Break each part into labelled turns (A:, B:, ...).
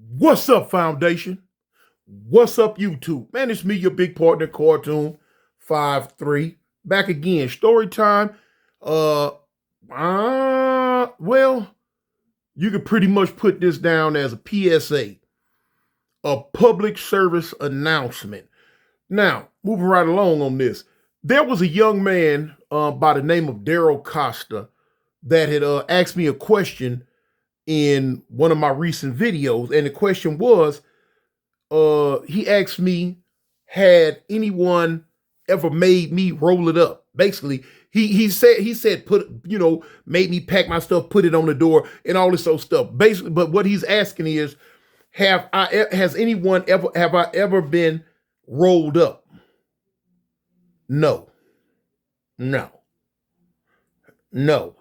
A: What's up, Foundation? What's up, YouTube? Man, it's me, your big partner, Cartoon 53. Back again. Story time. Well, you could pretty much put this down as a PSA, a public service announcement. Now, moving right along on this, there was a young man by the name of Daryl Costa that had asked me a question in one of my recent videos, and the question was, he asked me, had anyone ever made me roll it up? Basically, he said made me pack my stuff, put it on the door, and all this old stuff. Basically, but what he's asking is, has anyone have I ever been rolled up? No, no, no.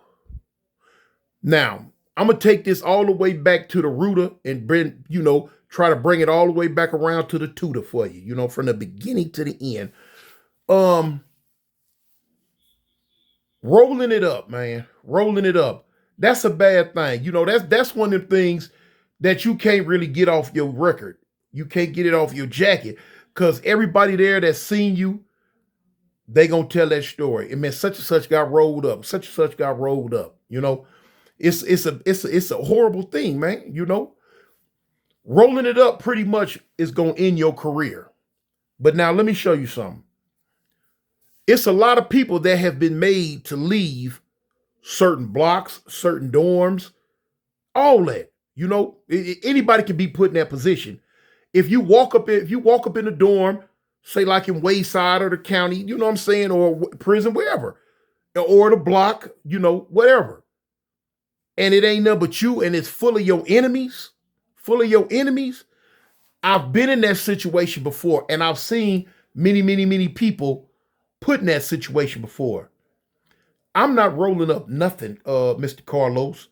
A: Now, I'm gonna take this all the way back to the rooter and try to bring it all the way back around to the tutor for you, from the beginning to the end. Um, Rolling it up, man. Rolling it up. That's a bad thing. That's one of the things that you can't really get off your record. You can't get it off your jacket. Cause everybody there that's seen you, they gonna tell that story. It meant such and such got rolled up. Such and such got rolled up. It's a horrible thing, man. Rolling it up pretty much is gonna end your career. But now let me show you something. It's a lot of people that have been made to leave certain blocks, certain dorms, all that. Anybody can be put in that position. If you walk up in a dorm, say like in Wayside or the county, you know what I'm saying, or prison, wherever, or the block, whatever, and it ain't nothing but you, and it's full of your enemies, I've been in that situation before, and I've seen many, many, many people put in that situation before. I'm not rolling up nothing, Mr. Carlos.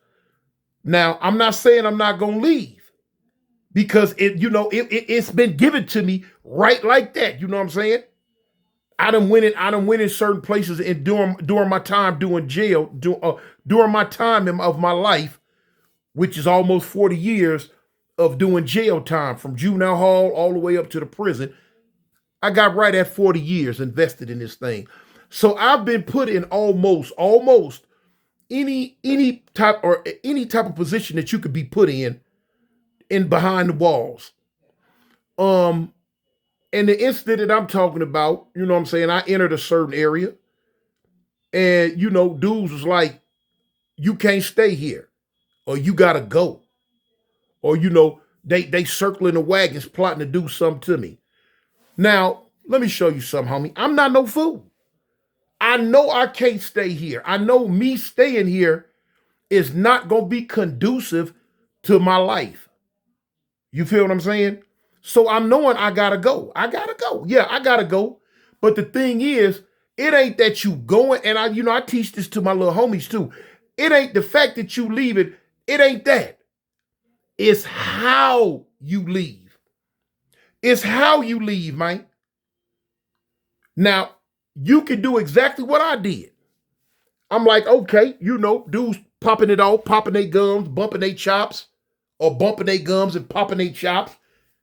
A: Now, I'm not saying I'm not gonna leave because it's been given to me right like that. You know what I'm saying? I done went in certain places and during my time doing jail, during my time of my life, which is almost 40 years of doing jail time from juvenile hall all the way up to the prison. I got right at 40 years invested in this thing. So I've been put in almost any type of position that you could be put in behind the walls. And the incident that I'm talking about, you know what I'm saying, I entered a certain area and dudes was like, you can't stay here, or you gotta go. Or they circling the wagons plotting to do something to me. Now, let me show you something, homie. I'm not no fool. I know I can't stay here. I know me staying here is not going to be conducive to my life. You feel what I'm saying? So I'm knowing I got to go. I got to go. Yeah, I got to go. But the thing is, it ain't that you going, and I teach this to my little homies too. It ain't the fact that you leaving. It ain't that. It's how you leave. It's how you leave, man. Now, you can do exactly what I did. I'm like, okay, dudes popping it off, popping their gums, bumping their chops, or bumping their gums and popping their chops.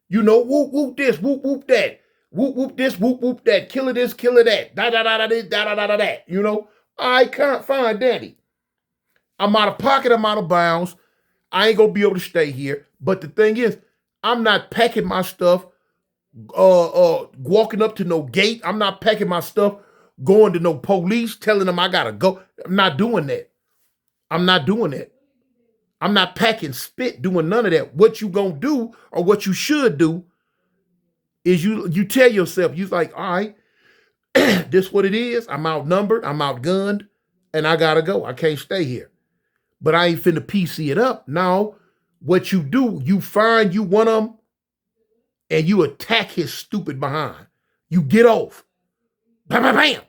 A: Whoop, whoop this, whoop, whoop that. Whoop, whoop this, whoop, whoop that. Killer this, killer that. Da, da, da, da, this, da, da, da, da, that. I can't find daddy. I'm out of pocket, I'm out of bounds. I ain't going to be able to stay here. But the thing is, I'm not packing my stuff, walking up to no gate. I'm not packing my stuff, going to no police, telling them I gotta go. I'm not doing that. I'm not doing that. I'm not packing spit, doing none of that. What you gonna do, or what you should do, is you tell yourself, you like, all right, this what it is. I'm outnumbered, I'm outgunned, and I gotta go. I can't stay here. But I ain't finna PC it up. Now, what you do, you find you one of them, and you attack his stupid behind. You get off. Bam, bam, bam.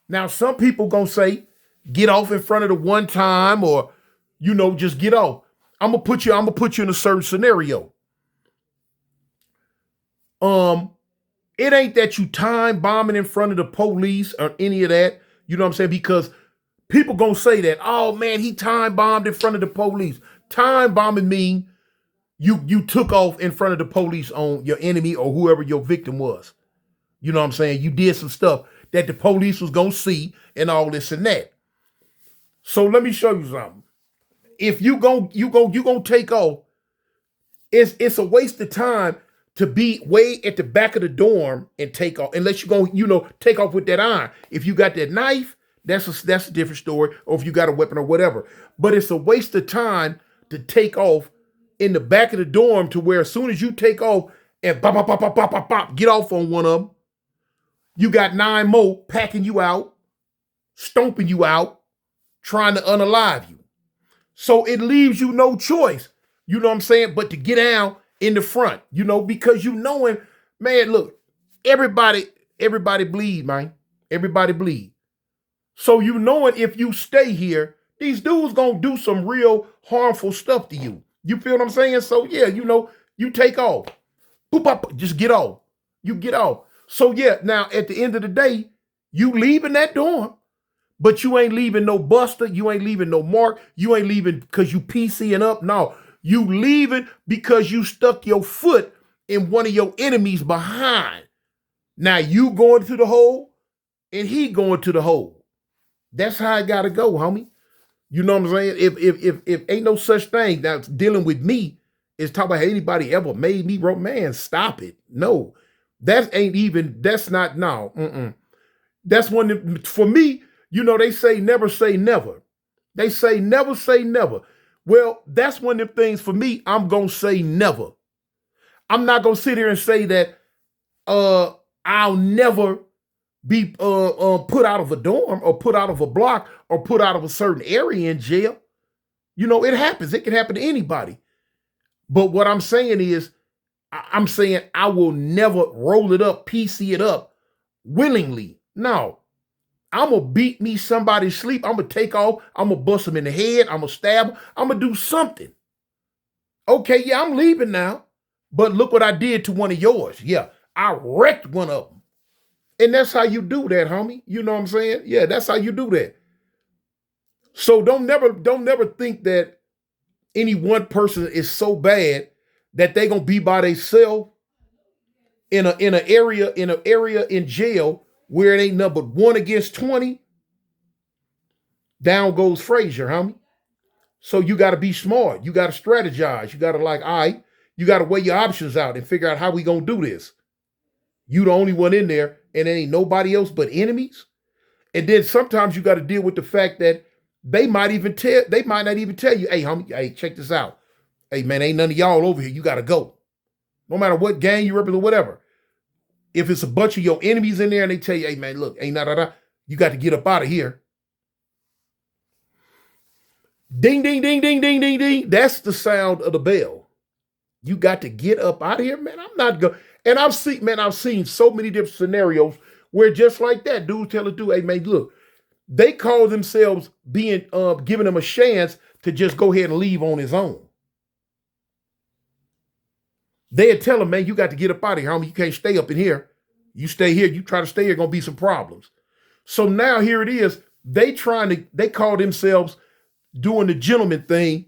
A: Now, some people gonna say, get off in front of the one time, or, just get off. I'm gonna put you in a certain scenario. It ain't that you time bombing in front of the police or any of that. You know what I'm saying? Because people gonna say that, oh man, he time bombed in front of the police. Time bombing mean You took off in front of the police on your enemy or whoever your victim was. You know what I'm saying? You did some stuff that the police was gonna see and all this and that. So let me show you something. If you gonna take off, it's a waste of time to be way at the back of the dorm and take off, unless you're gonna, take off with that iron. If you got that knife, that's a different story, or if you got a weapon or whatever. But it's a waste of time to take off in the back of the dorm, to where as soon as you take off and pop, pop, pop, pop, pop, pop, pop, get off on one of them, you got 9 more packing you out, stomping you out, trying to unalive you. So it leaves you no choice, you know what I'm saying, but to get down in the front, because knowing, man, look, everybody bleed, man. Everybody bleed. So knowing if you stay here, these dudes gonna do some real harmful stuff to you. You feel what I'm saying? So yeah, you take off. Boop up, just get off. You get off. So yeah, now at the end of the day, you leaving that dorm, but you ain't leaving no buster, you ain't leaving no mark, you ain't leaving because you PCing up. No, you leaving because you stuck your foot in one of your enemies behind. Now you going to the hole and he going to the hole. That's how it gotta go, homie. You know what I'm saying? If ain't no such thing that's dealing with me is talking about anybody ever made me broke, man, stop it. No, that's not, no. That's one, for me, they say never say never. They say never say never. Well, that's one of the things for me, I'm going to say never. I'm not going to sit here and say that I'll never be put out of a dorm or put out of a block or put out of a certain area in jail. It happens. It can happen to anybody. But what I'm saying is, I'm saying I will never roll it up, PC it up willingly. No. I'm going to beat me somebody's sleep. I'm going to take off. I'm going to bust them in the head. I'm going to stab them. I'm going to do something. Okay, yeah, I'm leaving now. But look what I did to one of yours. Yeah, I wrecked one of them. And that's how you do that, homie. You know what I'm saying? Yeah, that's how you do that. So don't never think that any one person is so bad that they gonna be by themselves in an area in jail where it ain't number 1 against 20. Down goes Frazier, homie. So you got to be smart. You got to strategize. You got to all right, you got to weigh your options out and figure out how we gonna do this. You the only one in there, and there ain't nobody else but enemies. And then sometimes you got to deal with the fact that they might not even tell you, hey, homie, hey, check this out. Hey, man, ain't none of y'all over here. You got to go. No matter what gang you represent or whatever. If it's a bunch of your enemies in there and they tell you, hey, man, look, ain't nada, you got to get up out of here. Ding, ding, ding, ding, ding, ding, ding. That's the sound of the bell. You got to get up out of here, man. I'm not going. And I've seen so many different scenarios where just like that, dude tell a dude, hey, man, look, they call themselves being, giving him a chance to just go ahead and leave on his own. They'd tell him, man, you got to get up out of here, homie. You can't stay up in here. You stay here, you try to stay here, gonna be some problems. So now here it is. They call themselves doing the gentleman thing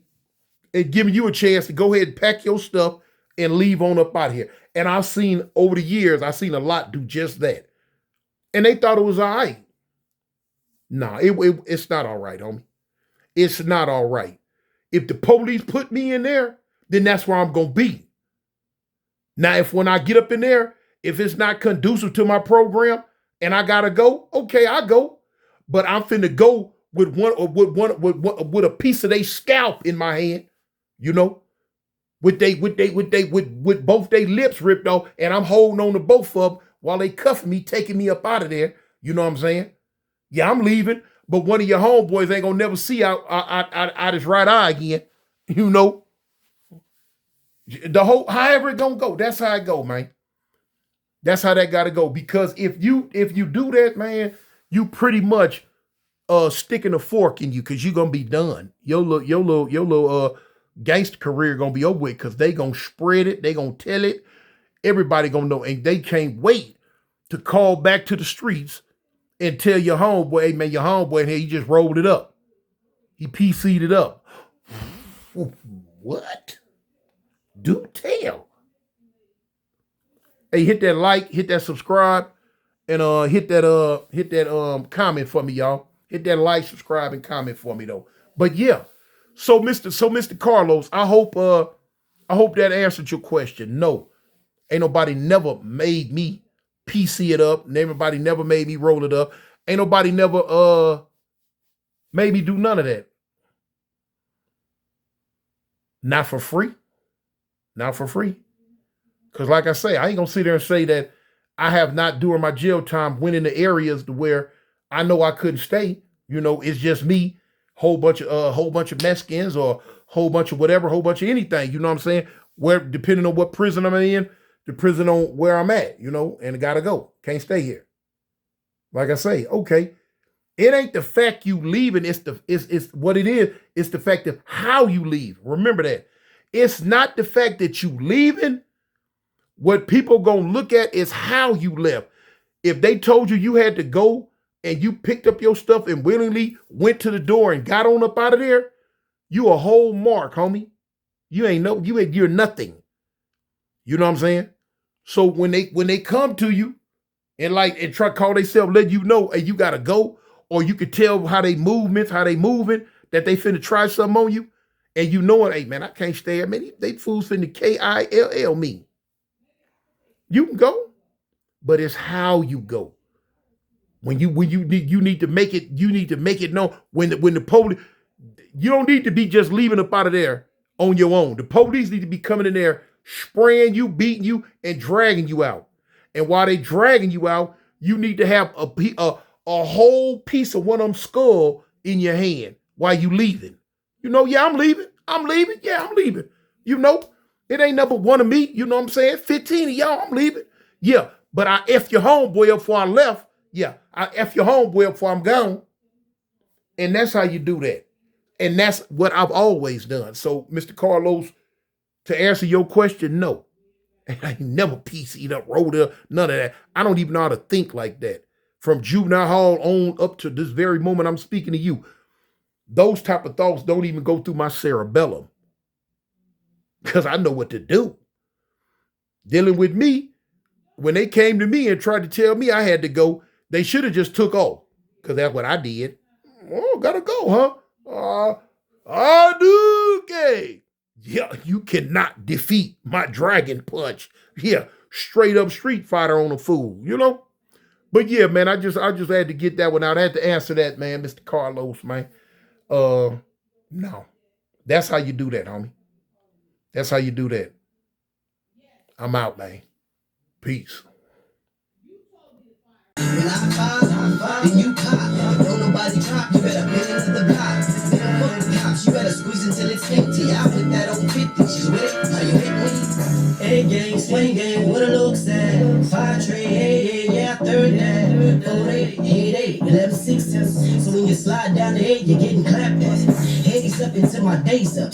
A: and giving you a chance to go ahead and pack your stuff and leave on up out of here. And I've seen over the years, I've seen a lot do just that. And they thought it was all right. Nah, it's not all right, homie. It's not all right. If the police put me in there, then that's where I'm going to be. Now, if when I get up in there, if it's not conducive to my program and I got to go, okay, I go. But I'm finna go with a piece of their scalp in my hand, with both their lips ripped off, and I'm holding on to both of them while they cuffing me, taking me up out of there. You know what I'm saying? Yeah, I'm leaving, but one of your homeboys ain't gonna never see out his right eye again. The whole, however it gonna go, that's how it go, man. That's how that gotta go. Because if you do that, man, you pretty much sticking a fork in you, because you're gonna be done. Your little gangster career gonna be over with, because they gonna spread it, they gonna tell it, everybody gonna know, and they can't wait to call back to the streets and tell your homeboy, hey man, your homeboy in here, he just rolled it up. He PC'd it up. What? Do tell. Hey, hit that like, hit that subscribe, and hit that comment for me, y'all. Hit that like, subscribe, and comment for me though. But yeah, so Mr. Carlos, I hope that answered your question. No, ain't nobody never made me PC it up. Nobody never made me roll it up. Ain't nobody never made me do none of that. Not for free. Not for free. Because like I say, I ain't gonna sit there and say that I have not during my jail time went into areas to where I know I couldn't stay. You know, it's just me, whole bunch of Mexicans or whole bunch of whatever, whole bunch of anything. You know what I'm saying? Where depending on what prison I'm in, the prison on where I'm at, you know, and I gotta go. Can't stay here. Like I say, okay. It ain't the fact you leaving, it's what it is. It's the fact of how you leave. Remember that. It's not the fact that you leaving. What people gonna look at is how you left. If they told you you had to go and you picked up your stuff and willingly went to the door and got on up out of there, you a whole mark, homie. You're nothing. You know what I'm saying? So when they come to you and try to call themselves, let you know, hey, you gotta go, or you could tell how they moving, that they finna try something on you, and you know it, hey man, I can't stay here, man. They fools finna KILL me. You can go, but it's how you go. When you need to make it known when the police, you don't need to be just leaving up out of there on your own. The police need to be coming in there, spraying you, beating you, and dragging you out. And while they dragging you out, you need to have a whole piece of one of them skull in your hand while you leaving. You know, yeah, I'm leaving. Yeah, I'm leaving. You know, it ain't number one of me. You know what I'm saying? 15 of y'all, I'm leaving. Yeah, but I F your homeboy up before I left. Yeah, I F your homeboy up before I'm gone. And that's how you do that. And that's what I've always done. So, Mr. Carlos, to answer your question, no. I ain't never PC'd up, rolled up, none of that. I don't even know how to think like that. From juvenile hall on up to this very moment I'm speaking to you, those type of thoughts don't even go through my cerebellum. Because I know what to do. Dealing with me, when they came to me and tried to tell me I had to go, they should have just took off. Because that's what I did. Oh, gotta go, huh? Okay. Yeah, you cannot defeat my dragon punch. Yeah, straight up Street Fighter on a fool, you know? But yeah, man, I just had to get that one out. I had to answer that, man, Mr. Carlos, man. No. That's how you do that, homie. That's how you do that. I'm out, man. Peace. When I fall, then you pop. Don't nobody drop, you better bend into the block. Then fuck the cops, you better squeeze until it's empty. I put that on 50, she's with it, how you hit me? Hey gang, swing gang, what it looks at. 5 tray, yeah, third that. 480, 88, 11 6. So when you slide down the 8, you're getting clapped at. Heads up until my days up.